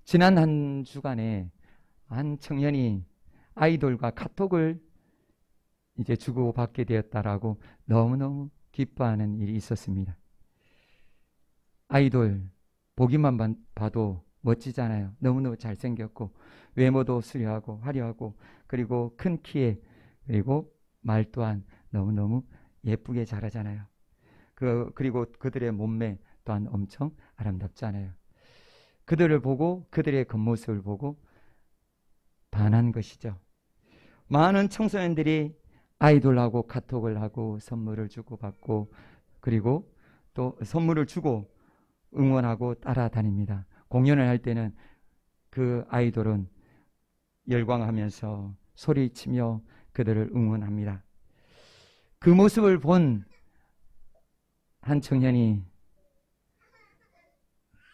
지난 한 주간에 한 청년이 아이돌과 카톡을 이제 주고받게 되었다라고 너무너무 기뻐하는 일이 있었습니다. 아이돌 보기만 봐도 멋지잖아요. 너무너무 잘생겼고 외모도 수려하고 화려하고 그리고 큰 키에 그리고 말 또한 너무너무 예쁘게 잘하잖아요. 그리고 그들의 몸매 또한 엄청 아름답잖아요. 그들을 보고 그들의 겉모습을 보고 반한 것이죠. 많은 청소년들이 아이돌하고 카톡을 하고 선물을 주고받고 그리고 또 선물을 주고 응원하고 따라다닙니다. 공연을 할 때는 그 아이돌은 열광하면서 소리치며 그들을 응원합니다. 그 모습을 본 한 청년이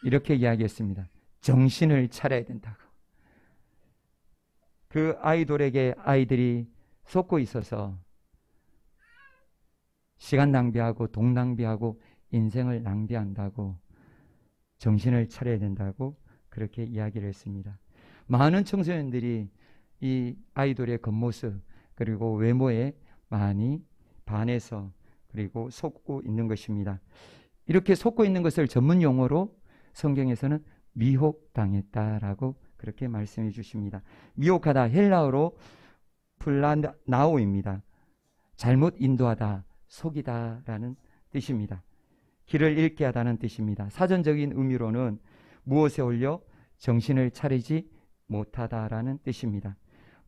이렇게 이야기했습니다. 정신을 차려야 된다고. 그 아이돌에게 아이들이 속고 있어서 시간 낭비하고 돈 낭비하고 인생을 낭비한다고 정신을 차려야 된다고 그렇게 이야기를 했습니다. 많은 청소년들이 이 아이돌의 겉모습 그리고 외모에 많이 반해서 그리고 속고 있는 것입니다. 이렇게 속고 있는 것을 전문 용어로 성경에서는 미혹당했다라고 그렇게 말씀해 주십니다. 미혹하다 헬라어로 플라나오입니다. 잘못 인도하다, 속이다라는 뜻입니다. 길을 잃게 하다는 뜻입니다. 사전적인 의미로는 무엇에 올려 정신을 차리지 못하다라는 뜻입니다.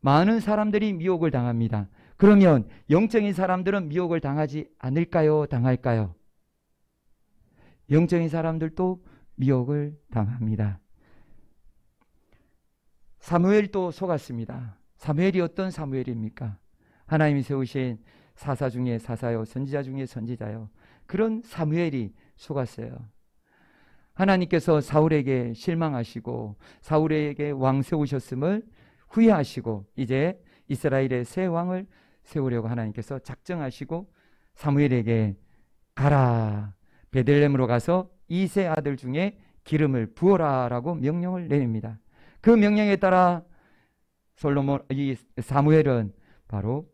많은 사람들이 미혹을 당합니다. 그러면 영적인 사람들은 미혹을 당하지 않을까요? 당할까요? 영적인 사람들도 미혹을 당합니다. 사무엘도 속았습니다. 사무엘이 어떤 사무엘입니까? 하나님이 세우신 사사 중에 사사요, 선지자 중에 선지자요. 그런 사무엘이 속았어요. 하나님께서 사울에게 실망하시고 사울에게 왕 세우셨음을 후회하시고 이제 이스라엘의 새 왕을 세우려고 하나님께서 작정하시고 사무엘에게 가라, 베들레헴으로 가서 이세 아들 중에 기름을 부어라 라고 명령을 내립니다. 그 명령에 따라 이 사무엘은 바로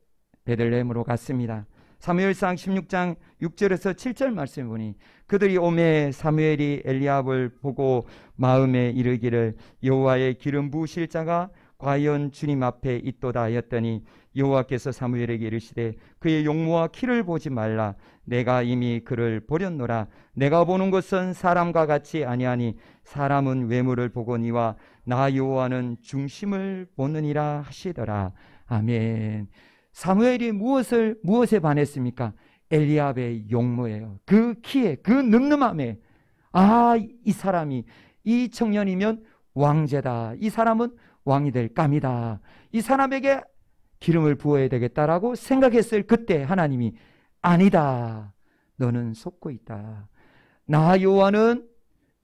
베들레헴으로 갔습니다. 사무엘상 16장 6절에서 7절 말씀을 보니 그들이 오매 사무엘이 엘리압을 보고 마음에 이르기를 여호와의 기름 부으실 자가 과연 주님 앞에 있도다 하였더니 여호와께서 사무엘에게 이르시되 그의 용모와 키를 보지 말라. 내가 이미 그를 보렸노라. 내가 보는 것은 사람과 같이 아니하니 사람은 외모를 보거니와 나 여호와는 중심을 보느니라 하시더라. 아멘. 사무엘이 무엇에 반했습니까? 엘리압의 용모예요. 그 키에, 그 늠름함에 이 사람이 이 청년이면 왕제다. 이 사람은 왕이 될 감이다. 이 사람에게 기름을 부어야 되겠다라고 생각했을 그때 하나님이 아니다. 너는 속고 있다. 나 여호와는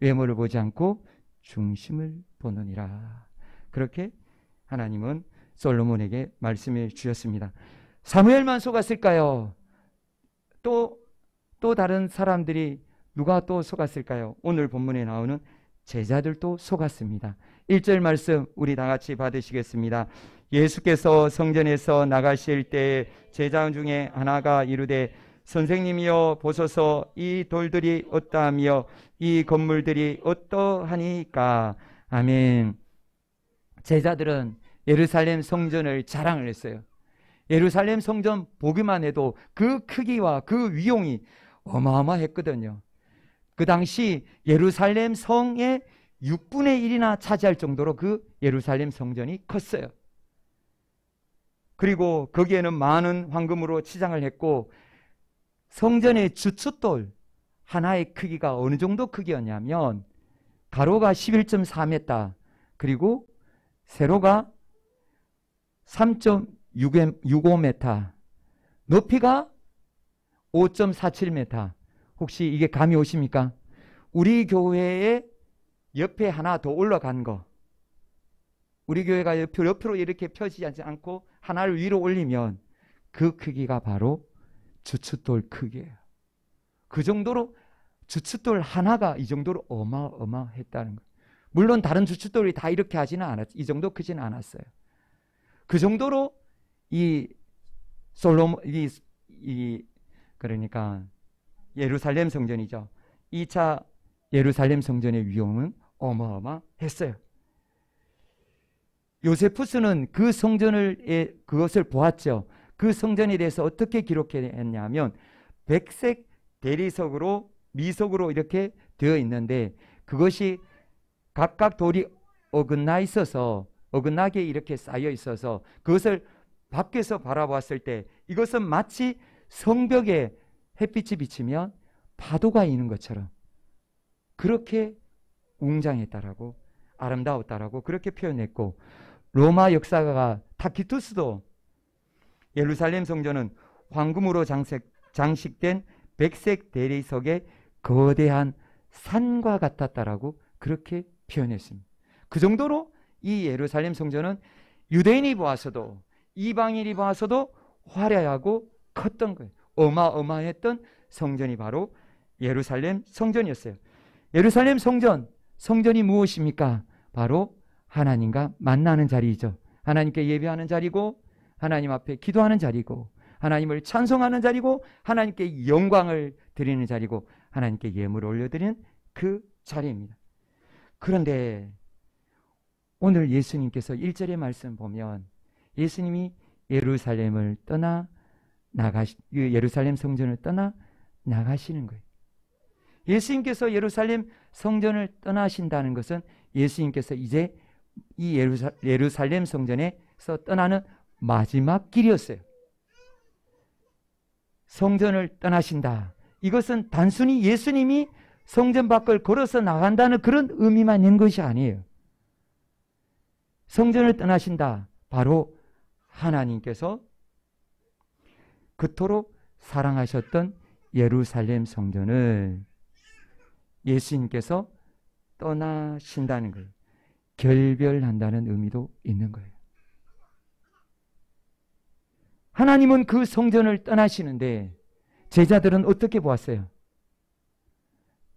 외모를 보지 않고 중심을 보느니라. 그렇게 하나님은 솔로몬에게 말씀해 주셨습니다. 사무엘만 속았을까요? 또 다른 사람들이 누가 또 속았을까요? 오늘 본문에 나오는 제자들도 속았습니다. 1절 말씀 우리 다 같이 받으시겠습니다. 예수께서 성전에서 나가실 때 제자 중에 하나가 이르되 선생님이여 보소서 이 돌들이 어떠하며 이 건물들이 어떠하니까. 아멘. 제자들은 예루살렘 성전을 자랑을 했어요. 예루살렘 성전 보기만 해도 그 크기와 그 위용이 어마어마했거든요. 그 당시 예루살렘 성의 6분의 1이나 차지할 정도로 그 예루살렘 성전이 컸어요. 그리고 거기에는 많은 황금으로 치장을 했고 성전의 주춧돌 하나의 크기가 어느 정도 크기였냐면 가로가 11.4m 그리고 세로가 3.65m 높이가 5.47m. 혹시 이게 감이 오십니까? 우리 교회의 옆에 하나 더 올라간 거, 우리 교회가 옆으로 이렇게 펴지지 않고 하나를 위로 올리면 그 크기가 바로 주춧돌 크기예요. 그 정도로 주춧돌 하나가 이 정도로 어마어마했다는 거예요. 물론 다른 주춧돌이 다 이렇게 하지는 않았, 이 정도 크지는 않았어요. 그 정도로 이 솔로몬, 그러니까 예루살렘 성전이죠. 2차 예루살렘 성전의 위험은 어마어마했어요. 요세푸스는 그 성전을, 그것을 보았죠. 그 성전에 대해서 어떻게 기록했냐면 백색 대리석으로 미석으로 이렇게 되어 있는데 그것이 각각 돌이 어긋나 있어서 어긋나게 이렇게 쌓여 있어서 그것을 밖에서 바라보았을 때 이것은 마치 성벽에 햇빛이 비치면 파도가 있는 것처럼 그렇게 웅장했다라고 아름다웠다라고 그렇게 표현했고, 로마 역사가 타키투스도 예루살렘 성전은 황금으로 장식된 백색 대리석의 거대한 산과 같았다라고 그렇게 표현했습니다. 그 정도로 이 예루살렘 성전은 유대인이 보아서도 이방인이 보아서도 화려하고 컸던 거예요. 어마어마했던 성전이 바로 예루살렘 성전이었어요. 예루살렘 성전이 무엇입니까? 바로 하나님과 만나는 자리이죠. 하나님께 예배하는 자리고 하나님 앞에 기도하는 자리고 하나님을 찬송하는 자리고 하나님께 영광을 드리는 자리고 하나님께 예물을 올려드리는 그 자리입니다. 그런데 오늘 예수님께서 1절의 말씀 보면 예수님이 예루살렘 성전을 떠나 나가시는 거예요. 예수님께서 예루살렘 성전을 떠나신다는 것은 예수님께서 이제 이 예루살렘 성전에서 떠나는 마지막 길이었어요. 성전을 떠나신다. 이것은 단순히 예수님이 성전 밖을 걸어서 나간다는 그런 의미만 있는 것이 아니에요. 성전을 떠나신다. 바로 하나님께서 그토록 사랑하셨던 예루살렘 성전을 예수님께서 떠나신다는 거예요. 결별한다는 의미도 있는 거예요. 하나님은 그 성전을 떠나시는데 제자들은 어떻게 보았어요?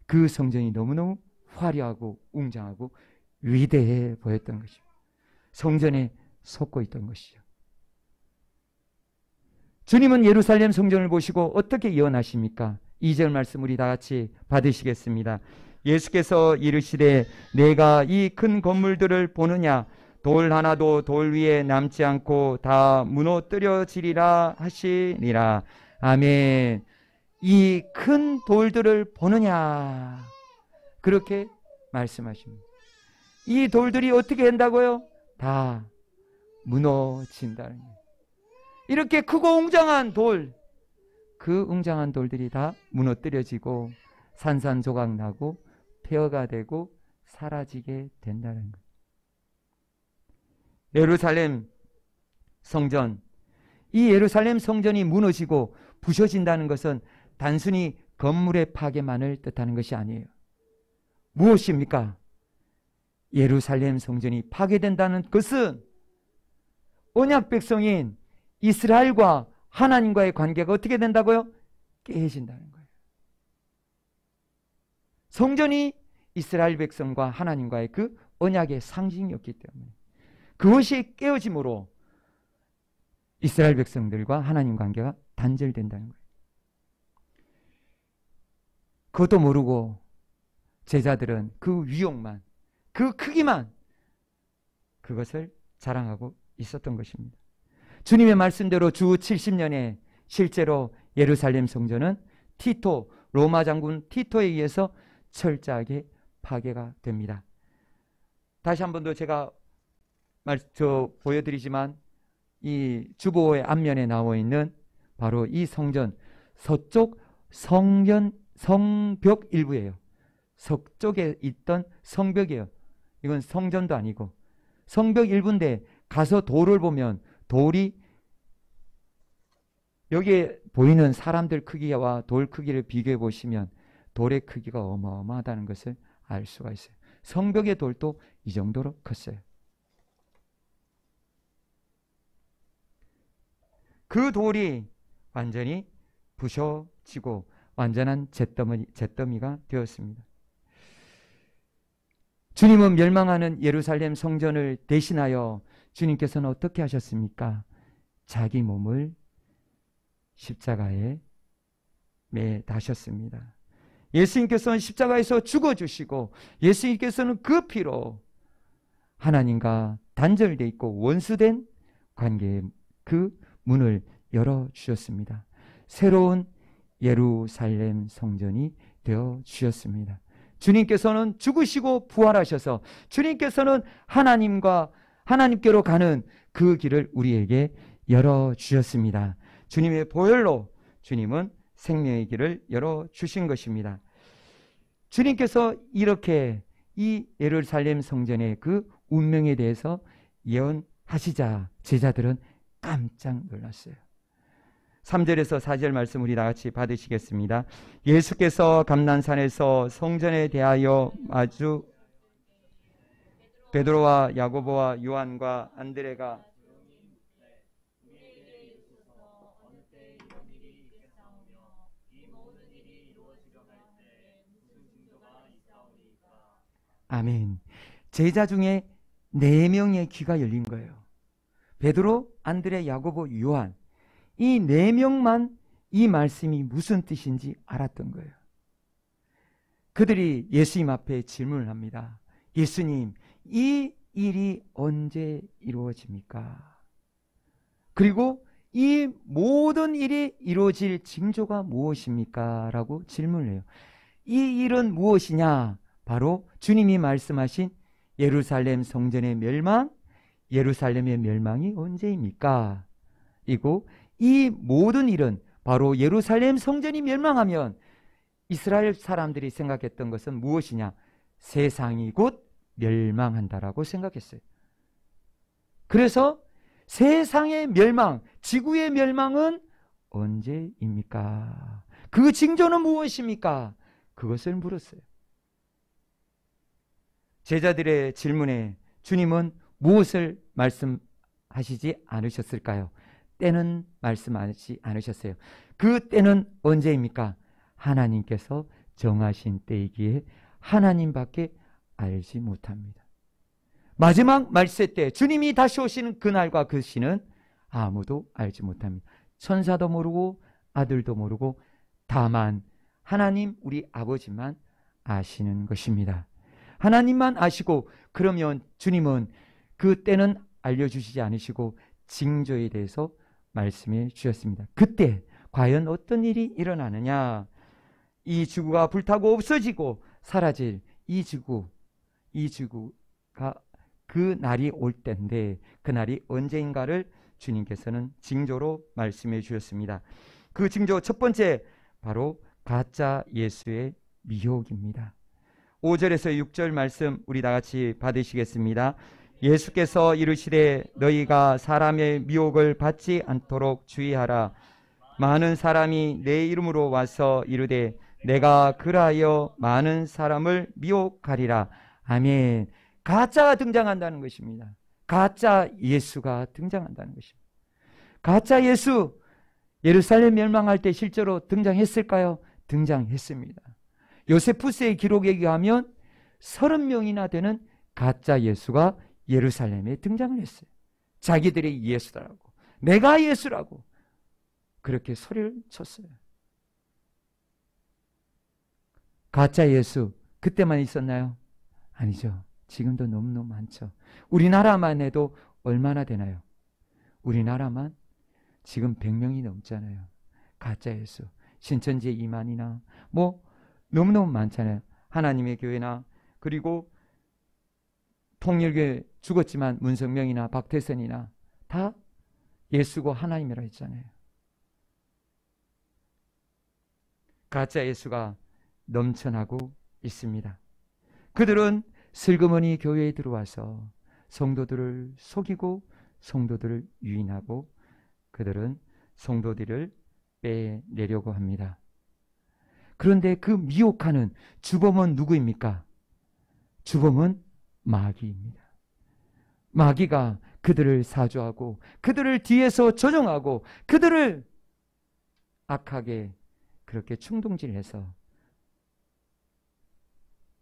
그 성전이 너무너무 화려하고 웅장하고 위대해 보였던 것이죠. 성전에 속고 있던 것이죠. 주님은 예루살렘 성전을 보시고 어떻게 예언하십니까? 2절 말씀 우리 다 같이 받으시겠습니다. 예수께서 이르시되 내가 이 큰 건물들을 보느냐? 돌 하나도 돌 위에 남지 않고 다 무너뜨려지리라 하시니라. 아멘. 이 큰 돌들을 보느냐? 그렇게 말씀하십니다. 이 돌들이 어떻게 된다고요? 다 무너진다는 거예요. 이렇게 크고 웅장한 돌, 그 웅장한 돌들이 다 무너뜨려지고 산산조각 나고 폐허가 되고 사라지게 된다는 거예요. 예루살렘 성전, 이 예루살렘 성전이 무너지고 부셔진다는 것은 단순히 건물의 파괴만을 뜻하는 것이 아니에요. 무엇입니까? 예루살렘 성전이 파괴된다는 것은 언약 백성인 이스라엘과 하나님과의 관계가 어떻게 된다고요? 깨진다는 거예요. 성전이 이스라엘 백성과 하나님과의 그 언약의 상징이었기 때문에 그것이 깨어짐으로 이스라엘 백성들과 하나님 관계가 단절된다는 거예요. 그것도 모르고 제자들은 그 위용만, 그 크기만 그것을 자랑하고 있었던 것입니다. 주님의 말씀대로 주 70년에 실제로 예루살렘 성전은 로마 장군 티토에 의해서 철저하게 파괴가 됩니다. 다시 한 번 더 제가 보여드리지만 이 주보의 앞면에 나와 있는 바로 이 성전 서쪽 성벽 일부예요. 서쪽에 있던 성벽이에요. 이건 성전도 아니고 성벽 일부인데 가서 돌을 보면 돌이 여기에 보이는 사람들 크기와 돌 크기를 비교해 보시면 돌의 크기가 어마어마하다는 것을 알 수가 있어요. 성벽의 돌도 이 정도로 컸어요. 그 돌이 완전히 부셔지고 완전한 잿더미가 되었습니다. 주님은 멸망하는 예루살렘 성전을 대신하여 주님께서는 어떻게 하셨습니까? 자기 몸을 십자가에 매다셨습니다. 예수님께서는 십자가에서 죽어주시고 예수님께서는 그 피로 하나님과 단절되어 있고 원수된 관계의 그 문을 열어주셨습니다. 새로운 예루살렘 성전이 되어주셨습니다. 주님께서는 죽으시고 부활하셔서 주님께서는 하나님께로 가는 그 길을 우리에게 열어주셨습니다. 주님의 보혈로 주님은 생명의 길을 열어주신 것입니다. 주님께서 이렇게 이 예루살렘 성전의 그 운명에 대해서 예언하시자 제자들은 깜짝 놀랐어요. 3절에서 4절 말씀 우리 다 같이 받으시겠습니다. 예수께서 감난산에서 성전에 대하여 마주 베드로와 야고보와 요한과 안드레가 아멘. 제자 중에 4명의 귀가 열린 거예요. 베드로, 안드레, 야고보, 요한. 이 4명만 이 말씀이 무슨 뜻인지 알았던 거예요. 그들이 예수님 앞에 질문을 합니다. 예수님, 이 일이 언제 이루어집니까? 그리고 이 모든 일이 이루어질 징조가 무엇입니까? 라고 질문을 해요. 이 일은 무엇이냐? 바로 주님이 말씀하신 예루살렘 성전의 멸망, 예루살렘의 멸망이 언제입니까? 이고 이 모든 일은 바로 예루살렘 성전이 멸망하면 이스라엘 사람들이 생각했던 것은 무엇이냐? 세상이 곧 멸망한다라고 생각했어요. 그래서 세상의 멸망, 지구의 멸망은 언제입니까? 그 징조는 무엇입니까? 그것을 물었어요. 제자들의 질문에 주님은 무엇을 말씀하시지 않으셨을까요? 때는 말씀하지 않으셨어요. 그 때는 언제입니까? 하나님께서 정하신 때이기에 하나님밖에 알지 못합니다. 마지막 말세 때 주님이 다시 오시는 그날과 그 시는 아무도 알지 못합니다. 천사도 모르고 아들도 모르고 다만 하나님 우리 아버지만 아시는 것입니다. 하나님만 아시고 그러면 주님은 그 때는 알려주시지 않으시고 징조에 대해서 말씀해 주셨습니다. 그때 과연 어떤 일이 일어나느냐? 이 지구가 불타고 없어지고 사라질 이 지구가 그 날이 올 때인데 그 날이 언제인가를 주님께서는 징조로 말씀해 주셨습니다. 그 징조 첫 번째 바로 가짜 예수의 미혹입니다. 5절에서 6절 말씀 우리 다 같이 받으시겠습니다. 예수께서 이르시되 너희가 사람의 미혹을 받지 않도록 주의하라. 많은 사람이 내 이름으로 와서 이르되 내가 그라하여 많은 사람을 미혹하리라. 아멘. 가짜가 등장한다는 것입니다. 가짜 예수가 등장한다는 것입니다. 가짜 예수, 예루살렘 멸망할 때 실제로 등장했을까요? 등장했습니다. 요세푸스의 기록에 의하면 30명이나 되는 가짜 예수가 예루살렘에 등장을 했어요. 자기들이 예수라고, 내가 예수라고 그렇게 소리를 쳤어요. 가짜 예수 그때만 있었나요? 아니죠. 지금도 너무너무 많죠. 우리나라만 해도 얼마나 되나요? 우리나라만 지금 100명이 넘잖아요. 가짜 예수. 신천지의 이만희나 뭐 너무너무 많잖아요. 하나님의 교회나 그리고 통일교회 죽었지만 문성명이나 박태선이나 다 예수고 하나님이라 했잖아요. 가짜 예수가 넘쳐나고 있습니다. 그들은 슬그머니 교회에 들어와서 성도들을 속이고 성도들을 유인하고 그들은 성도들을 빼내려고 합니다. 그런데 그 미혹하는 주범은 누구입니까? 주범은 마귀입니다. 마귀가 그들을 사주하고 그들을 뒤에서 조종하고 그들을 악하게 그렇게 충동질해서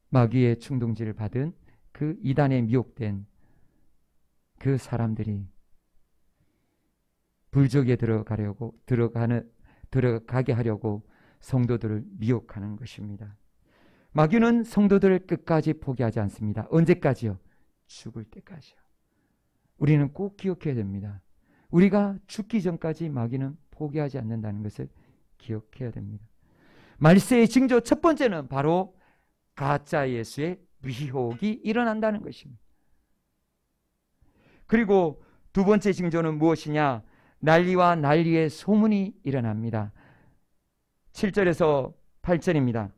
마귀의 충동질을 받은 그 이단에 미혹된 그 사람들이 불족에 들어가게 하려고 성도들을 미혹하는 것입니다. 마귀는 성도들을 끝까지 포기하지 않습니다. 언제까지요? 죽을 때까지요. 우리는 꼭 기억해야 됩니다. 우리가 죽기 전까지 마귀는 포기하지 않는다는 것을 기억해야 됩니다. 말세의 징조 첫 번째는 바로 가짜 예수의 미혹이 일어난다는 것입니다. 그리고 두 번째 징조는 무엇이냐? 난리와 난리의 소문이 일어납니다. 7절에서 8절입니다.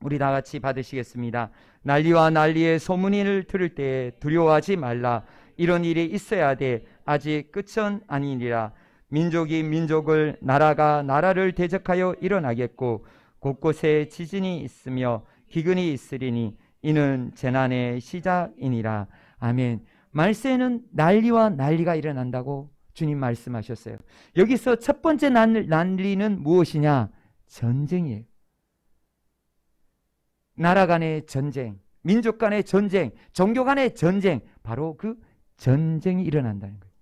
우리 다 같이 받으시겠습니다. 난리와 난리의 소문을 들을 때에 두려워하지 말라. 이런 일이 있어야 돼. 아직 끝은 아니니라. 민족이 민족을, 나라가 나라를 대적하여 일어나겠고 곳곳에 지진이 있으며 기근이 있으리니 이는 재난의 시작이니라. 아멘. 말세에는 난리와 난리가 일어난다고 주님 말씀하셨어요. 여기서 첫 번째 난리는 무엇이냐? 전쟁이에요. 나라 간의 전쟁, 민족 간의 전쟁, 종교 간의 전쟁, 바로 그 전쟁이 일어난다는 거예요.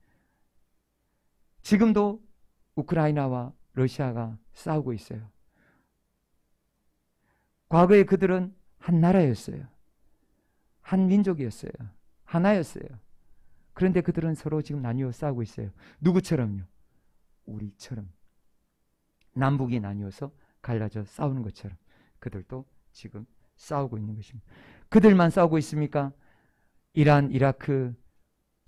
지금도 우크라이나와 러시아가 싸우고 있어요. 과거에 그들은 한 나라였어요. 한 민족이었어요. 하나였어요. 그런데 그들은 서로 지금 나뉘어 싸우고 있어요. 누구처럼요? 우리처럼. 남북이 나뉘어서 갈라져 싸우는 것처럼 그들도 지금 싸우고 있는 것입니다. 그들만 싸우고 있습니까? 이란, 이라크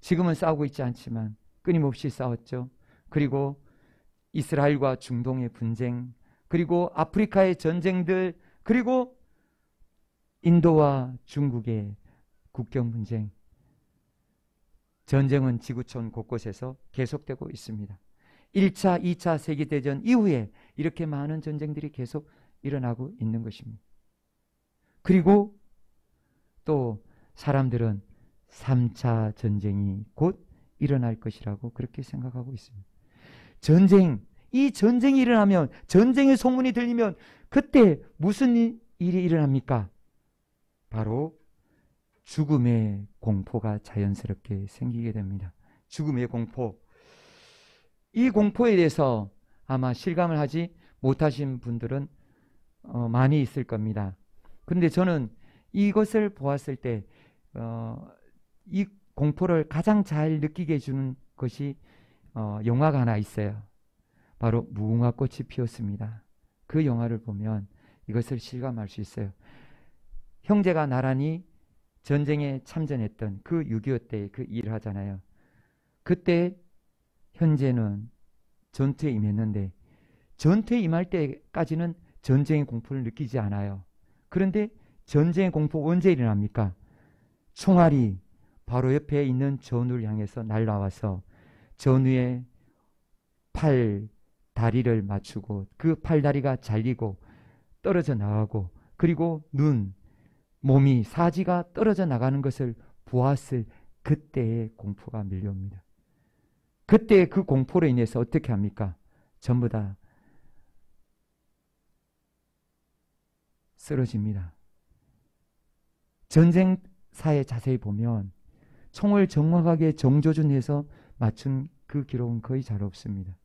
지금은 싸우고 있지 않지만 끊임없이 싸웠죠. 그리고 이스라엘과 중동의 분쟁, 그리고 아프리카의 전쟁들, 그리고 인도와 중국의 국경 분쟁, 전쟁은 지구촌 곳곳에서 계속되고 있습니다. 1차, 2차 세계대전 이후에 이렇게 많은 전쟁들이 계속 일어나고 있는 것입니다. 그리고 또 사람들은 3차 전쟁이 곧 일어날 것이라고 그렇게 생각하고 있습니다. 전쟁, 이 전쟁이 일어나면, 전쟁의 소문이 들리면 그때 무슨 일이 일어납니까? 바로 죽음의 공포가 자연스럽게 생기게 됩니다. 죽음의 공포. 이 공포에 대해서 아마 실감을 하지 못하신 분들은 많이 있을 겁니다. 그런데 저는 이것을 보았을 때 이 공포를 가장 잘 느끼게 해주는 것이 영화가 하나 있어요. 바로 무궁화꽃이 피었습니다. 그 영화를 보면 이것을 실감할 수 있어요. 형제가 나란히 전쟁에 참전했던 그 6.25 때 그 일을 하잖아요. 그때 현재는 전투에 임했는데 전투에 임할 때까지는 전쟁의 공포를 느끼지 않아요. 그런데 전쟁의 공포가 언제 일어납니까? 총알이 바로 옆에 있는 전우를 향해서 날아와서 전우의 팔, 다리를 맞추고 그 팔다리가 잘리고 떨어져 나가고 그리고 눈, 몸이 사지가 떨어져 나가는 것을 보았을 그때의 공포가 밀려옵니다. 그때 그 공포로 인해서 어떻게 합니까? 전부 다 쓰러집니다. 전쟁사에 자세히 보면 총을 정확하게 정조준해서 맞춘 그 기록은 거의 잘 없습니다.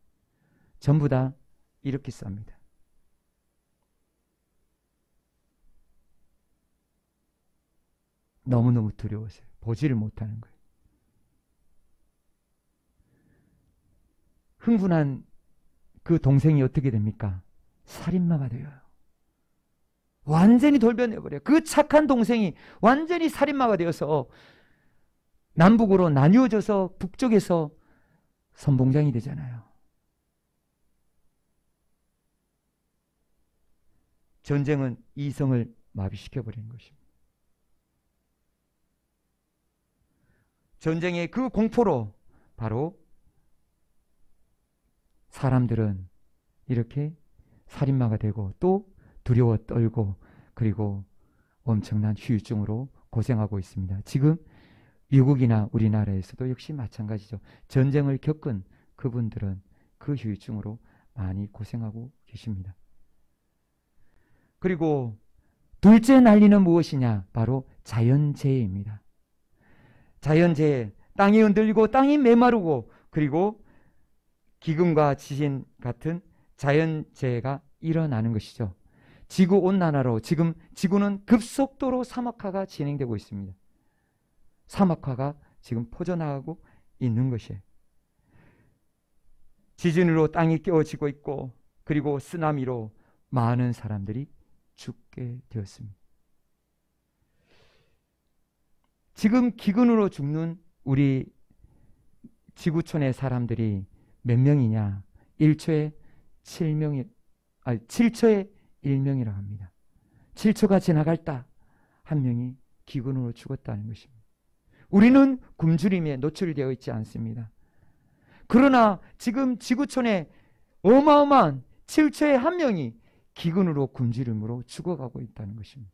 전부 다 이렇게 쌉니다. 너무너무 두려워서요. 보지를 못하는 거예요. 흥분한 그 동생이 어떻게 됩니까? 살인마가 돼요. 완전히 돌변해버려요. 그 착한 동생이 완전히 살인마가 되어서 남북으로 나뉘어져서 북쪽에서 선봉장이 되잖아요. 전쟁은 이성을 마비시켜버리는 것입니다. 전쟁의 그 공포로 바로 사람들은 이렇게 살인마가 되고 또 두려워 떨고 그리고 엄청난 후유증으로 고생하고 있습니다. 지금 미국이나 우리나라에서도 역시 마찬가지죠. 전쟁을 겪은 그분들은 그 후유증으로 많이 고생하고 계십니다. 그리고 둘째 난리는 무엇이냐? 바로 자연재해입니다. 자연재해, 땅이 흔들리고 땅이 메마르고 그리고 기근과 지진 같은 자연재해가 일어나는 것이죠. 지구온난화로 지금 지구는 급속도로 사막화가 진행되고 있습니다. 사막화가 지금 퍼져나가고 있는 것이에요. 지진으로 땅이 깨어지고 있고 그리고 쓰나미로 많은 사람들이 죽게 되었습니다. 지금 기근으로 죽는 우리 지구촌의 사람들이 몇 명이냐? 1초에 7명이, 7초에 1명이라고 합니다. 7초가 지나갈다 한 명이 기근으로 죽었다는 것입니다. 우리는 굶주림에 노출되어 있지 않습니다. 그러나 지금 지구촌에 어마어마한 7초에 한 명이 기근으로 굶주림으로 죽어가고 있다는 것입니다.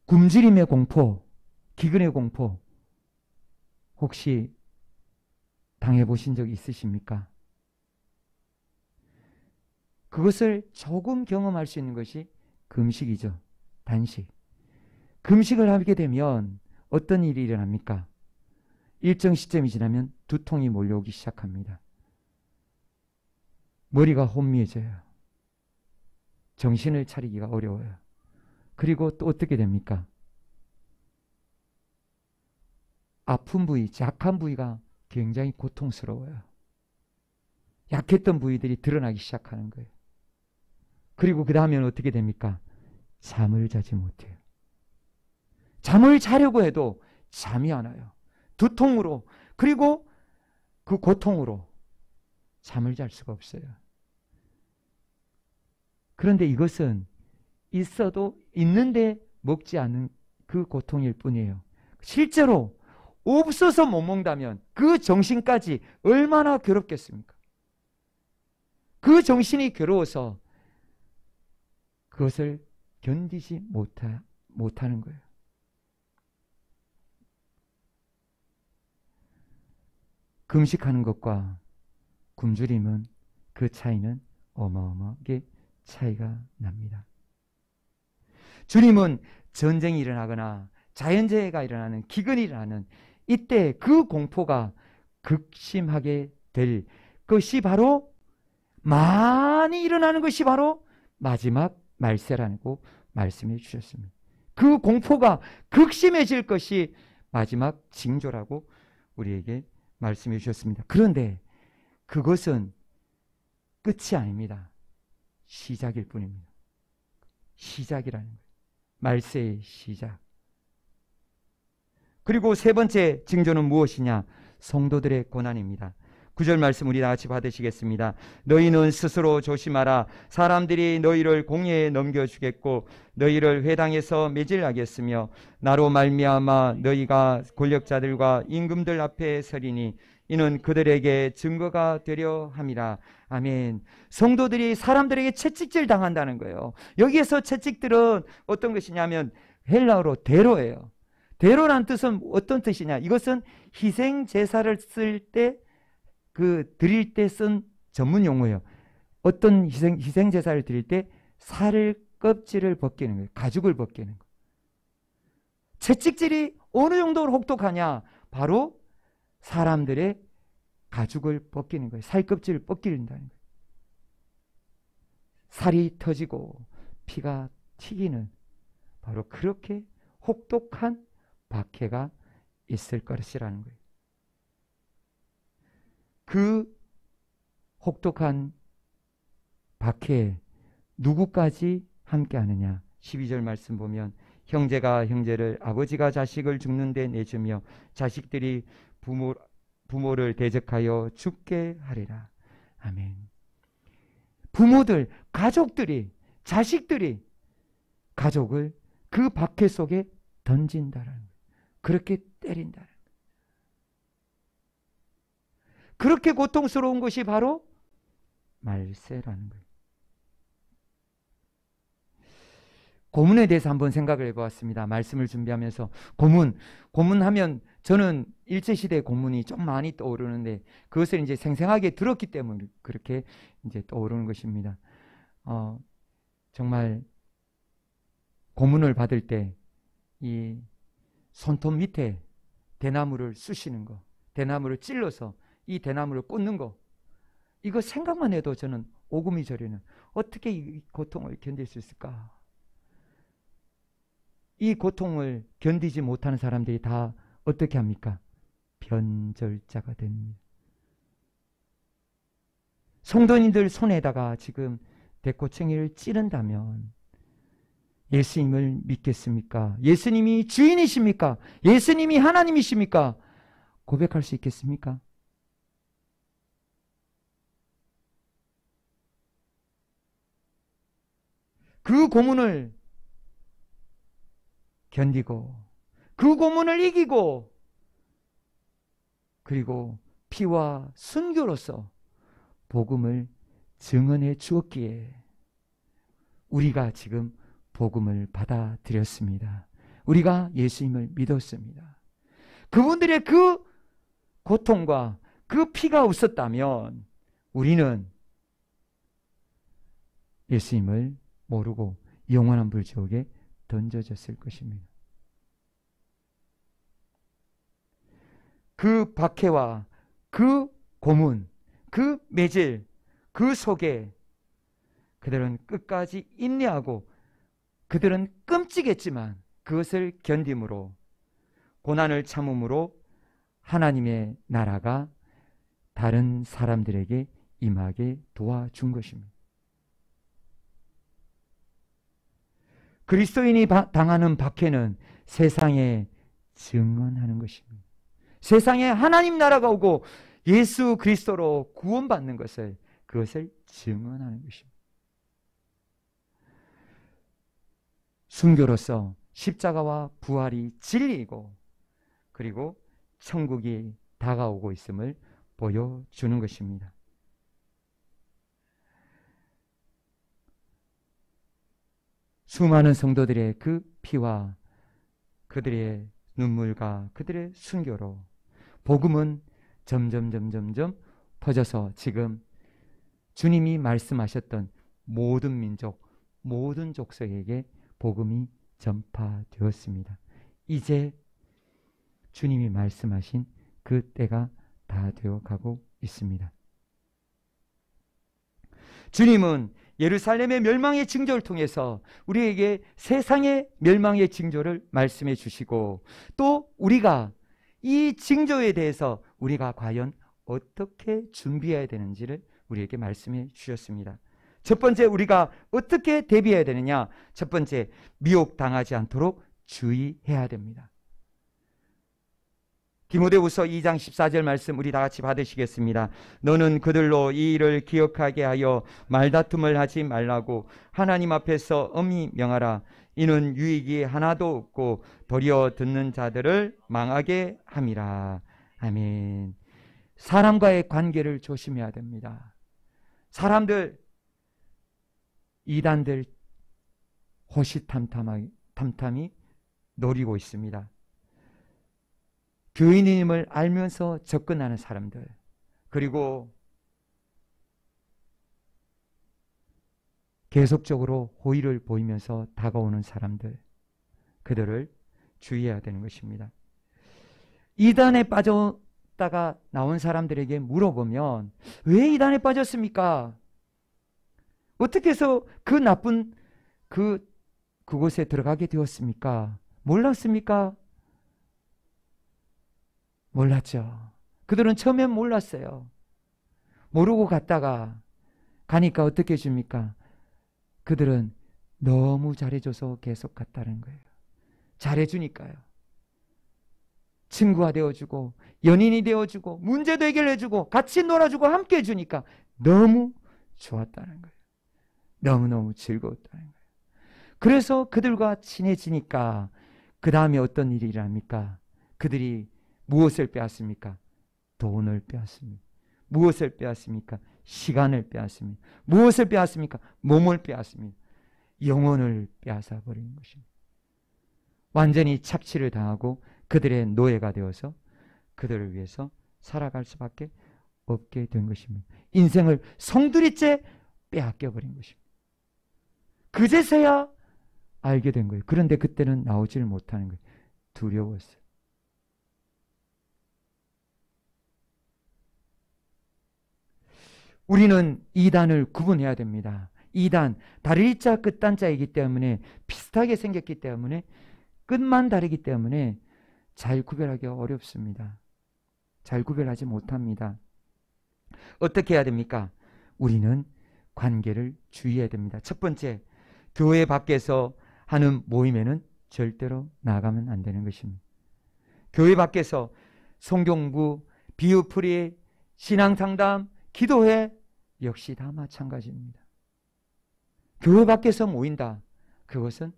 굶주림의 공포, 기근의 공포 혹시 당해보신 적 있으십니까? 그것을 조금 경험할 수 있는 것이 금식이죠. 단식. 금식을 하게 되면 어떤 일이 일어납니까? 일정 시점이 지나면 두통이 몰려오기 시작합니다. 머리가 혼미해져요. 정신을 차리기가 어려워요. 그리고 또 어떻게 됩니까? 아픈 부위, 약한 부위가 굉장히 고통스러워요. 약했던 부위들이 드러나기 시작하는 거예요. 그리고 그 다음에는 어떻게 됩니까? 잠을 자지 못해요. 잠을 자려고 해도 잠이 안 와요. 두통으로 그리고 그 고통으로 잠을 잘 수가 없어요. 그런데 이것은 있어도 있는데 먹지 않는 그 고통일 뿐이에요. 실제로 없어서 못 먹는다면 그 정신까지 얼마나 괴롭겠습니까? 그 정신이 괴로워서 그것을 견디지 못하는 거예요. 금식하는 것과 굶주림은 그 차이는 어마어마하게 차이가 납니다. 주님은 전쟁이 일어나거나 자연재해가 일어나는 기근이 일어나는 이때 그 공포가 극심하게 될 것이 바로 많이 일어나는 것이 바로 마지막 말세라고 말씀해 주셨습니다. 그 공포가 극심해질 것이 마지막 징조라고 우리에게 말씀해 주셨습니다. 그런데 그것은 끝이 아닙니다. 시작일 뿐입니다. 시작이라는 거예요. 말세의 시작. 그리고 세 번째 징조는 무엇이냐? 성도들의 고난입니다. 9절 말씀 우리 다 같이 받으시겠습니다. 너희는 스스로 조심하라. 사람들이 너희를 공회에 넘겨주겠고 너희를 회당에서 매질하겠으며 나로 말미암아 너희가 권력자들과 임금들 앞에 서리니 이는 그들에게 증거가 되려 함이라. 아멘. 성도들이 사람들에게 채찍질 당한다는 거예요. 여기에서 채찍들은 어떤 것이냐면 헬라어로 대로예요. 대로란 뜻은 어떤 뜻이냐? 이것은 희생 제사를 쓸 때 드릴 때 쓴 전문 용어예요. 어떤 희생 제사를 드릴 때 살 껍질을 벗기는 거예요. 가죽을 벗기는 거예요. 채찍질이 어느 정도로 혹독하냐? 바로 사람들의 가죽을 벗기는 거예요. 살 껍질을 벗긴다는 거예요. 살이 터지고 피가 튀기는 바로 그렇게 혹독한 박해가 있을 것이라는 거예요. 그 혹독한 박해에 누구까지 함께하느냐? 12절 말씀 보면 형제가 형제를 아버지가 자식을 죽는 데 내주며 자식들이 부모를 대적하여 죽게 하리라. 아멘. 부모들, 가족들이, 자식들이 가족을 그 박해 속에 던진다라는 거예요. 그렇게 때린다라는 거예요. 그렇게 고통스러운 것이 바로 말세라는 거예요. 고문에 대해서 한번 생각을 해보았습니다. 말씀을 준비하면서 고문하면 저는 일제시대 고문이 좀 많이 떠오르는데 그것을 이제 생생하게 들었기 때문에 그렇게 이제 떠오르는 것입니다. 정말 고문을 받을 때 이 손톱 밑에 대나무를 쑤시는 거, 대나무를 찔러서 이 대나무를 꽂는 거, 이거 생각만 해도 저는 오금이 저리는 어떻게 이 고통을 견딜 수 있을까? 이 고통을 견디지 못하는 사람들이 다 어떻게 합니까? 변절자가 됩니다. 성도님들 손에다가 지금 대꼬챙이를 찌른다면 예수님을 믿겠습니까? 예수님이 주인이십니까? 예수님이 하나님이십니까? 고백할 수 있겠습니까? 그 고문을 견디고 그 고문을 이기고 그리고 피와 순교로서 복음을 증언해 주었기에 우리가 지금 복음을 받아들였습니다. 우리가 예수님을 믿었습니다. 그분들의 그 고통과 그 피가 없었다면 우리는 예수님을 모르고 영원한 불지옥에 던져졌을 것입니다. 그 박해와 그 고문, 그 매질, 그 속에 그들은 끝까지 인내하고 그들은 끔찍했지만 그것을 견딤으로 고난을 참음으로 하나님의 나라가 다른 사람들에게 임하게 도와준 것입니다. 그리스도인이 당하는 박해는 세상에 증언하는 것입니다. 세상에 하나님 나라가 오고 예수 그리스도로 구원받는 것을 그것을 증언하는 것입니다. 순교로서 십자가와 부활이 진리이고 그리고 천국이 다가오고 있음을 보여주는 것입니다. 수많은 성도들의 그 피와 그들의 눈물과 그들의 순교로 복음은 점점 퍼져서 지금 주님이 말씀하셨던 모든 민족, 모든 족속에게 복음이 전파되었습니다. 이제 주님이 말씀하신 그 때가 다 되어 가고 있습니다. 주님은 예루살렘의 멸망의 징조를 통해서 우리에게 세상의 멸망의 징조를 말씀해 주시고 또 우리가 이 징조에 대해서 우리가 과연 어떻게 준비해야 되는지를 우리에게 말씀해 주셨습니다. 첫 번째 우리가 어떻게 대비해야 되느냐? 첫 번째 미혹당하지 않도록 주의해야 됩니다. 디모데후서 2장 14절 말씀 우리 다 같이 받으시겠습니다. 너는 그들로 이 일을 기억하게 하여 말다툼을 하지 말라고 하나님 앞에서 엄히 명하라. 이는 유익이 하나도 없고 도리어 듣는 자들을 망하게 함이라. 아멘. 사람과의 관계를 조심해야 됩니다. 사람들, 이단들 호시탐탐이 노리고 있습니다. 교인임을 알면서 접근하는 사람들, 그리고 계속적으로 호의를 보이면서 다가오는 사람들, 그들을 주의해야 되는 것입니다. 이단에 빠졌다가 나온 사람들에게 물어보면 왜 이단에 빠졌습니까? 어떻게 해서 그 나쁜 그곳에 들어가게 되었습니까? 몰랐습니까? 몰랐죠. 그들은 처음엔 몰랐어요. 모르고 갔다가 가니까 어떻게 해줍니까? 그들은 너무 잘해줘서 계속 갔다는 거예요. 잘해주니까요. 친구가 되어주고 연인이 되어주고 문제도 해결해주고 같이 놀아주고 함께 해주니까 너무 좋았다는 거예요. 너무너무 즐거웠다는 거예요. 그래서 그들과 친해지니까 그 다음에 어떤 일이 일어납니까? 그들이 무엇을 빼앗습니까? 돈을 빼앗습니다. 무엇을 빼앗습니까? 시간을 빼앗습니다. 무엇을 빼앗습니까? 몸을 빼앗습니다. 영혼을 빼앗아 버리는 것입니다. 완전히 착취를 당하고 그들의 노예가 되어서 그들을 위해서 살아갈 수밖에 없게 된 것입니다. 인생을 송두리째 빼앗겨 버린 것입니다. 그제서야 알게 된 거예요. 그런데 그때는 나오질 못하는 거예요. 두려웠어요. 우리는 이단을 구분해야 됩니다. 이단, 다리자 끝단자이기 때문에 비슷하게 생겼기 때문에 끝만 다르기 때문에 잘 구별하기가 어렵습니다. 잘 구별하지 못합니다. 어떻게 해야 됩니까? 우리는 관계를 주의해야 됩니다. 첫 번째, 교회 밖에서 하는 모임에는 절대로 나가면 안 되는 것입니다. 교회 밖에서 성경부, 비유풀이, 신앙상담, 기도회 역시 다 마찬가지입니다. 교회 밖에서 모인다. 그것은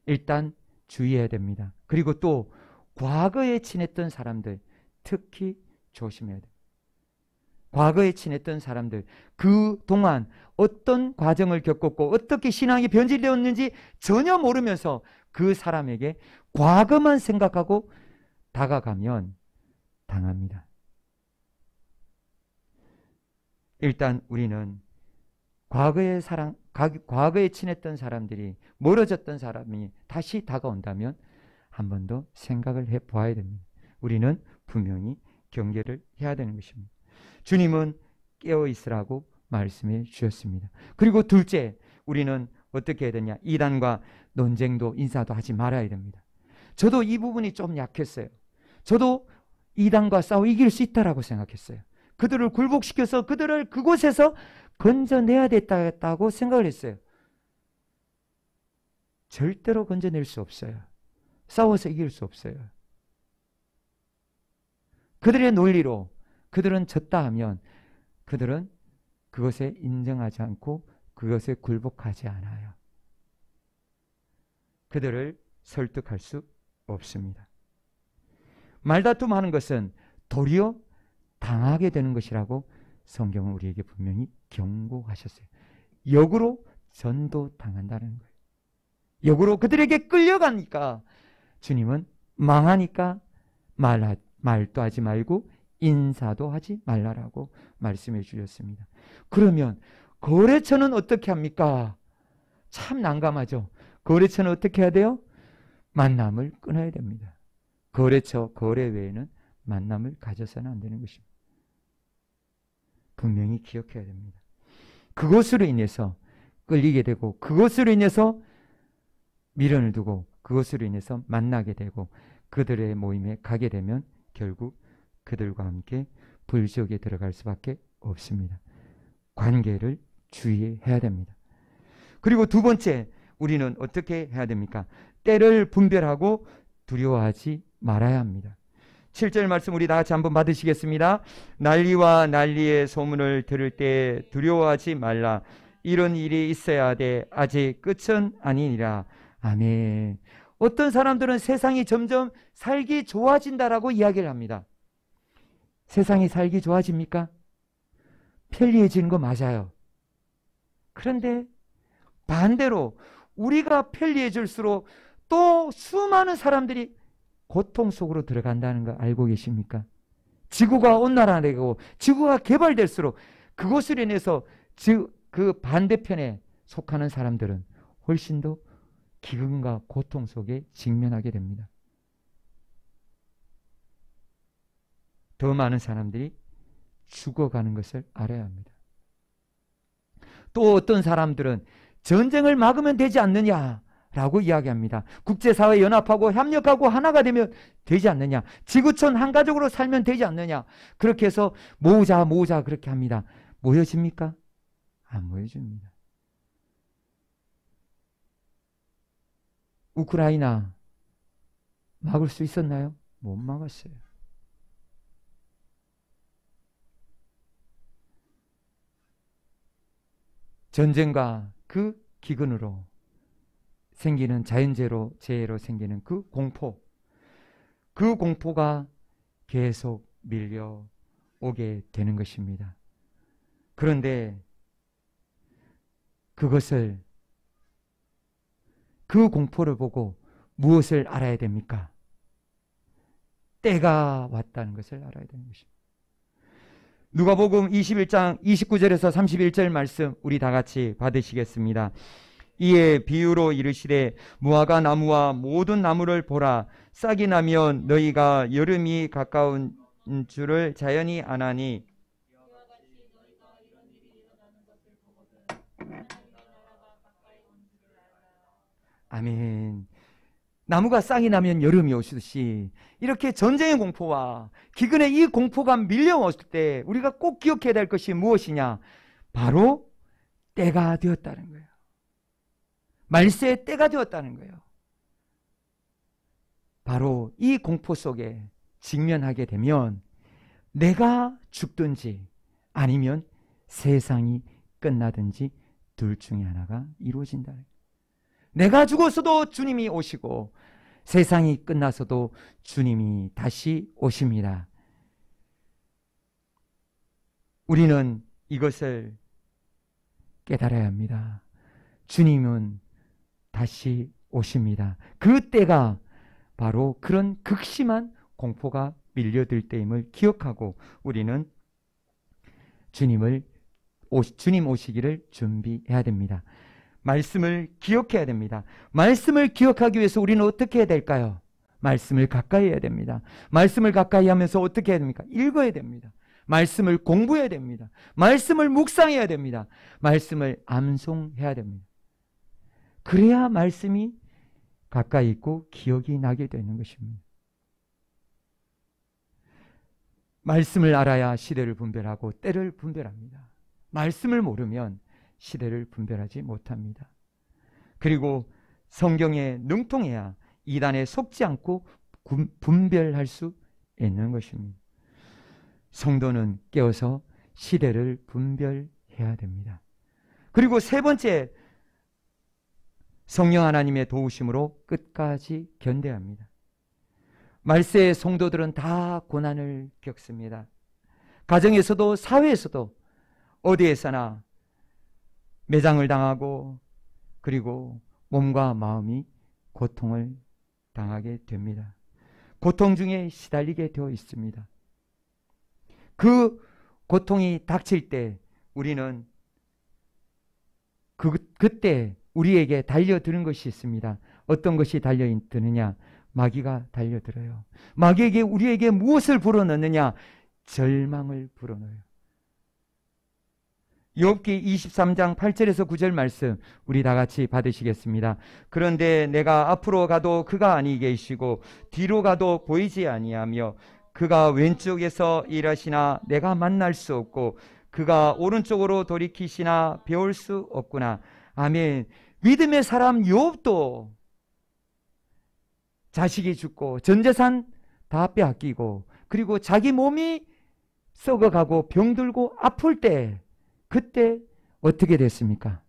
일단 주의해야 됩니다. 그리고 또 과거에 친했던 사람들 특히 조심해야 돼요. 과거에 친했던 사람들 그동안 어떤 과정을 겪었고 어떻게 신앙이 변질되었는지 전혀 모르면서 그 사람에게 과거만 생각하고 다가가면 당합니다. 일단 우리는 과거에 친했던 사람들이 멀어졌던 사람이 다시 다가온다면 한 번 더 생각을 해봐야 됩니다. 우리는 분명히 경계를 해야 되는 것입니다. 주님은 깨어있으라고 말씀해 주셨습니다. 그리고 둘째, 우리는 어떻게 해야 되냐? 이단과 논쟁도 인사도 하지 말아야 됩니다. 저도 이 부분이 좀 약했어요. 저도 이단과 싸워 이길 수 있다라고 생각했어요. 그들을 굴복시켜서 그들을 그곳에서 건져내야 됐다고 생각을 했어요. 절대로 건져낼 수 없어요. 싸워서 이길 수 없어요. 그들의 논리로 그들은 졌다 하면 그들은 그것에 인정하지 않고 그것에 굴복하지 않아요. 그들을 설득할 수 없습니다. 말다툼하는 것은 도리어 당하게 되는 것이라고 성경은 우리에게 분명히 경고하셨어요. 역으로 전도당한다는 거예요. 역으로 그들에게 끌려가니까 주님은 망하니까 말도 하지 말고 인사도 하지 말라라고 말씀해 주셨습니다. 그러면 거래처는 어떻게 합니까? 참 난감하죠. 거래처는 어떻게 해야 돼요? 만남을 끊어야 됩니다. 거래처, 거래 외에는 만남을 가져서는 안 되는 것입니다. 분명히 기억해야 됩니다. 그것으로 인해서 끌리게 되고 그것으로 인해서 미련을 두고 그것으로 인해서 만나게 되고 그들의 모임에 가게 되면 결국 그들과 함께 불지옥에 들어갈 수밖에 없습니다. 관계를 주의해야 됩니다. 그리고 두 번째, 우리는 어떻게 해야 됩니까? 때를 분별하고 두려워하지 말아야 합니다. 7절 말씀 우리 다 같이 한번 받으시겠습니다. 난리와 난리의 소문을 들을 때 두려워하지 말라. 이런 일이 있어야 돼. 아직 끝은 아니니라. 아멘. 어떤 사람들은 세상이 점점 살기 좋아진다라고 이야기를 합니다. 세상이 살기 좋아집니까? 편리해지는 거 맞아요. 그런데 반대로 우리가 편리해질수록 또 수많은 사람들이 고통 속으로 들어간다는 거 알고 계십니까? 지구가 온난화되고 지구가 개발될수록 그것으로 인해서 그 반대편에 속하는 사람들은 훨씬 더 기근과 고통 속에 직면하게 됩니다. 더 많은 사람들이 죽어가는 것을 알아야 합니다. 또 어떤 사람들은 전쟁을 막으면 되지 않느냐라고 이야기합니다. 국제사회 연합하고 협력하고 하나가 되면 되지 않느냐. 지구촌 한 가족으로 살면 되지 않느냐. 그렇게 해서 모으자 그렇게 합니다. 모여집니까? 안 모여집니다. 우크라이나 막을 수 있었나요? 못 막았어요. 전쟁과 그 기근으로 생기는 자연재해로 생기는 그 공포가 계속 밀려오게 되는 것입니다. 그런데 그 공포를 보고 무엇을 알아야 됩니까? 때가 왔다는 것을 알아야 되는 것입니다. 누가복음 21장 29절에서 31절 말씀 우리 다 같이 받으시겠습니다. 이에 비유로 이르시되 무화과 나무와 모든 나무를 보라. 싹이 나면 너희가 여름이 가까운 줄을 자연히 아나니 아멘. 나무가 싹이 나면 여름이 오듯이 이렇게 전쟁의 공포와 기근의 이 공포가 밀려왔을 때 우리가 꼭 기억해야 될 것이 무엇이냐? 바로 때가 되었다는 거예요. 말세의 때가 되었다는 거예요. 바로 이 공포 속에 직면하게 되면 내가 죽든지 아니면 세상이 끝나든지 둘 중에 하나가 이루어진다는 거예요. 내가 죽었어도 주님이 오시고 세상이 끝나서도 주님이 다시 오십니다. 우리는 이것을 깨달아야 합니다. 주님은 다시 오십니다. 그 때가 바로 그런 극심한 공포가 밀려들 때임을 기억하고 우리는 주님 오시기를 준비해야 됩니다. 말씀을 기억해야 됩니다. 말씀을 기억하기 위해서 우리는 어떻게 해야 될까요? 말씀을 가까이 해야 됩니다. 말씀을 가까이 하면서 어떻게 해야 됩니까? 읽어야 됩니다. 말씀을 공부해야 됩니다. 말씀을 묵상해야 됩니다. 말씀을 암송해야 됩니다. 그래야 말씀이 가까이 있고 기억이 나게 되는 것입니다. 말씀을 알아야 시대를 분별하고 때를 분별합니다. 말씀을 모르면 시대를 분별하지 못합니다. 그리고 성경에 능통해야 이단에 속지 않고 분별할 수 있는 것입니다. 성도는 깨어서 시대를 분별해야 됩니다. 그리고 세 번째, 성령 하나님의 도우심으로 끝까지 견뎌야 합니다. 말세의 성도들은 다 고난을 겪습니다. 가정에서도 사회에서도 어디에서나 매장을 당하고 그리고 몸과 마음이 고통을 당하게 됩니다. 고통 중에 시달리게 되어 있습니다. 그 고통이 닥칠 때 우리는 그때 우리에게 달려드는 것이 있습니다. 어떤 것이 달려드느냐? 마귀가 달려들어요. 마귀에게 우리에게 무엇을 불어넣느냐? 절망을 불어넣어요. 욥기 23장 8절에서 9절 말씀 우리 다 같이 받으시겠습니다. 그런데 내가 앞으로 가도 그가 아니 계시고 뒤로 가도 보이지 아니하며 그가 왼쪽에서 일하시나 내가 만날 수 없고 그가 오른쪽으로 돌이키시나 배울 수 없구나. 아멘. 믿음의 사람 욥도 자식이 죽고 전재산 다 빼앗기고 그리고 자기 몸이 썩어가고 병들고 아플 때 그때 어떻게 됐습니까?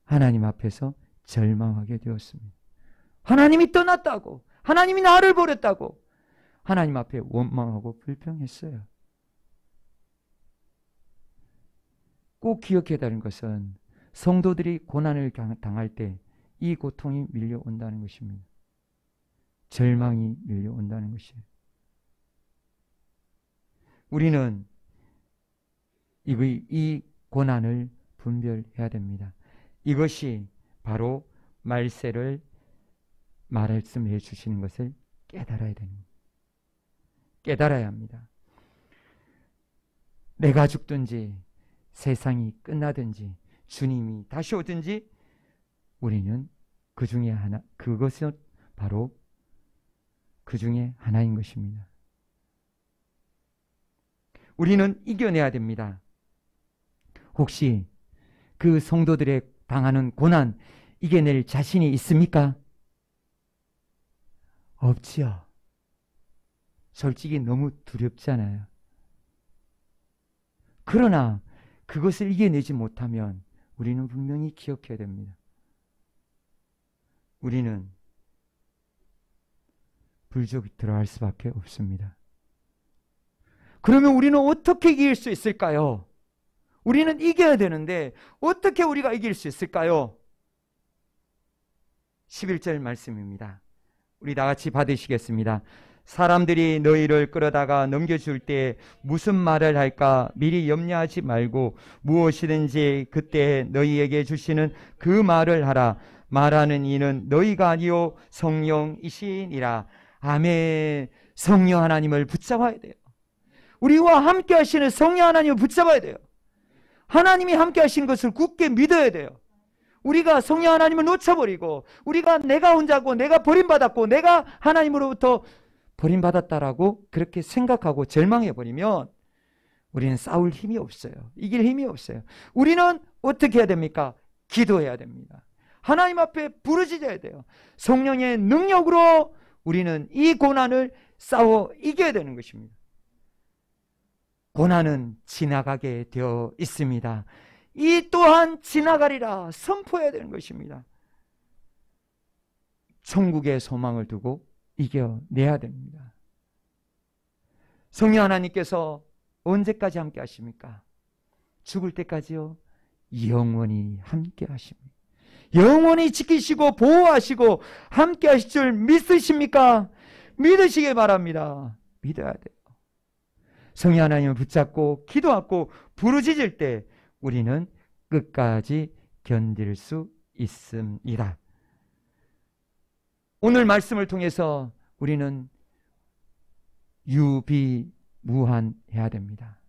하나님 앞에서 절망하게 되었습니다. 하나님이 떠났다고, 하나님이 나를 버렸다고 하나님 앞에 원망하고 불평했어요. 꼭 기억해야 되는 것은 성도들이 고난을 당할 때 이 고통이 밀려온다는 것입니다. 절망이 밀려온다는 것이에요. 우리는 이 고난을 분별해야 됩니다. 이것이 바로 말세를 말씀해 주시는 것을 깨달아야 됩니다. 깨달아야 합니다. 내가 죽든지 세상이 끝나든지 주님이 다시 오든지 우리는 그 중에 하나, 그것은 바로 그 중에 하나인 것입니다. 우리는 이겨내야 됩니다. 혹시 그 성도들의 당하는 고난 이겨낼 자신이 있습니까? 없지요. 솔직히 너무 두렵잖아요. 그러나 그것을 이겨내지 못하면 우리는 분명히 기억해야 됩니다. 우리는 불족이 들어갈 수밖에 없습니다. 그러면 우리는 어떻게 이길 수 있을까요? 우리는 이겨야 되는데 어떻게 우리가 이길 수 있을까요? 11절 말씀입니다. 우리 다 같이 받으시겠습니다. 사람들이 너희를 끌어다가 넘겨줄 때 무슨 말을 할까 미리 염려하지 말고 무엇이든지 그때 너희에게 주시는 그 말을 하라. 말하는 이는 너희가 아니요 성령이시니라. 아멘. 성령 하나님을 붙잡아야 돼요. 우리와 함께 하시는 성령 하나님을 붙잡아야 돼요. 하나님이 함께 하신 것을 굳게 믿어야 돼요. 우리가 성령 하나님을 놓쳐버리고 우리가 내가 혼자고 내가 버림받았고 내가 하나님으로부터 버림받았다라고 그렇게 생각하고 절망해버리면 우리는 싸울 힘이 없어요. 이길 힘이 없어요. 우리는 어떻게 해야 됩니까? 기도해야 됩니다. 하나님 앞에 부르짖어야 돼요. 성령의 능력으로 우리는 이 고난을 싸워 이겨야 되는 것입니다. 고난은 지나가게 되어 있습니다. 이 또한 지나가리라 선포해야 되는 것입니다. 천국의 소망을 두고 이겨내야 됩니다. 성령 하나님께서 언제까지 함께 하십니까? 죽을 때까지요? 영원히 함께 하십니다. 영원히 지키시고 보호하시고 함께 하실 줄 믿으십니까? 믿으시길 바랍니다. 믿어야 돼요. 성령 하나님을 붙잡고 기도하고 부르짖을 때 우리는 끝까지 견딜 수 있습니다. 오늘 말씀을 통해서 우리는 유비무환해야 됩니다.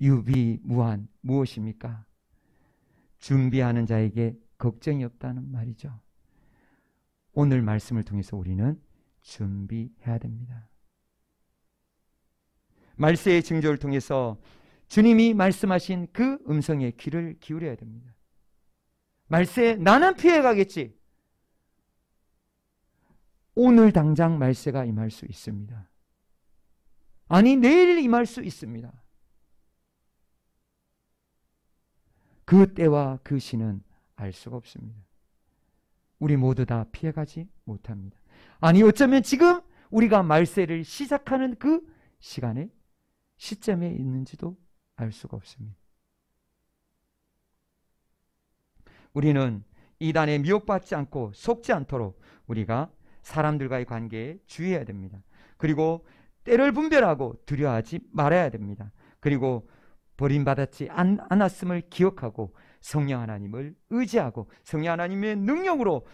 유비무환 무엇입니까? 준비하는 자에게 걱정이 없다는 말이죠. 오늘 말씀을 통해서 우리는 준비해야 됩니다. 말세의 징조를 통해서 주님이 말씀하신 그 음성에 귀를 기울여야 됩니다. 말세 나는 피해가겠지. 오늘 당장 말세가 임할 수 있습니다. 아니 내일 임할 수 있습니다. 그 때와 그 시는 알 수가 없습니다. 우리 모두 다 피해가지 못합니다. 아니 어쩌면 지금 우리가 말세를 시작하는 그 시간에 시점에 있는지도 알 수가 없습니다. 우리는 이단에 미혹받지 않고 속지 않도록 우리가 사람들과의 관계에 주의해야 됩니다. 그리고 때를 분별하고 두려워하지 말아야 됩니다. 그리고 버림받았지 않았음을 기억하고 성령 하나님을 의지하고 성령 하나님의 능력으로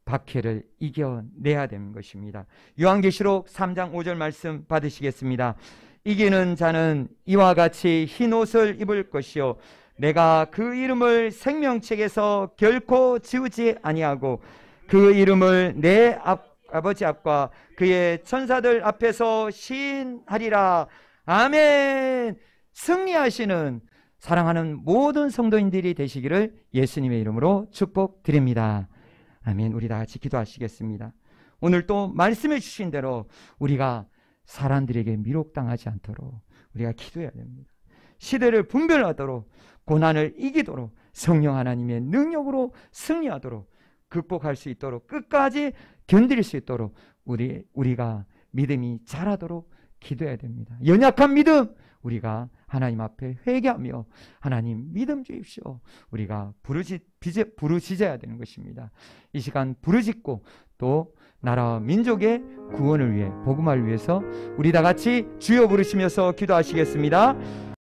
박해를 이겨내야 되는 것입니다. 요한계시록 3장 5절 말씀 받으시겠습니다. 이기는 자는 이와 같이 흰 옷을 입을 것이요 내가 그 이름을 생명책에서 결코 지우지 아니하고 그 이름을 내 아버지 앞과 그의 천사들 앞에서 시인하리라. 아멘. 승리하시는 사랑하는 모든 성도인들이 되시기를 예수님의 이름으로 축복드립니다. 아멘. 우리 다 같이 기도하시겠습니다. 오늘 또 말씀해 주신 대로 우리가 사람들에게 미혹당하지 않도록 우리가 기도해야 됩니다. 시대를 분별하도록 고난을 이기도록 성령 하나님의 능력으로 승리하도록 극복할 수 있도록 끝까지 견딜 수 있도록 우리가 믿음이 자라도록 기도해야 됩니다. 연약한 믿음 우리가 하나님 앞에 회개하며 하나님 믿음 주십시오. 우리가 부르짖어야 되는 것입니다. 이 시간 부르짖고 또 나라와 민족의 구원을 위해 복음화를 위해서 우리 다 같이 주여 부르시면서 기도하시겠습니다.